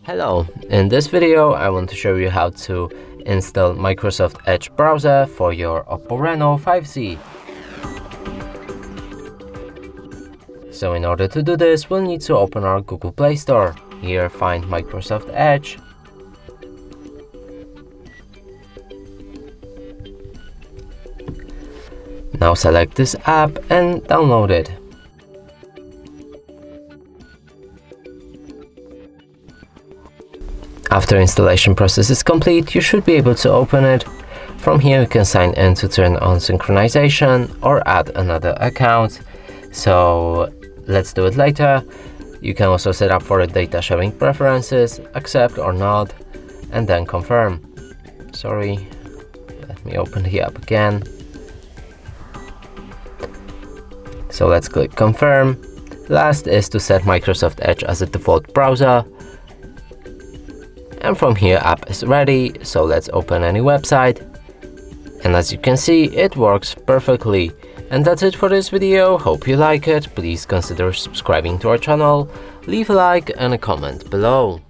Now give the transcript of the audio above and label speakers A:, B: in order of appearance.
A: Hello, in this video I want to show you how to install Microsoft Edge browser for your OPPO Reno5 Z. So in order to do this, we'll need to open our Google Play Store. Here find Microsoft Edge. Now select this app and download it. After installation process is complete, you should be able to open it. From here you can sign in to turn on synchronization or add another account. So let's do it later. You can also set up for data sharing preferences, accept or not, and then confirm. Sorry, let me open the app again. So let's click confirm. Last is to set Microsoft Edge as a default browser. And from here app is ready, so let's open any website. And as you can see, it works perfectly. And that's it for this video. Hope you like it. Please consider subscribing to our channel, leave a like and a comment below.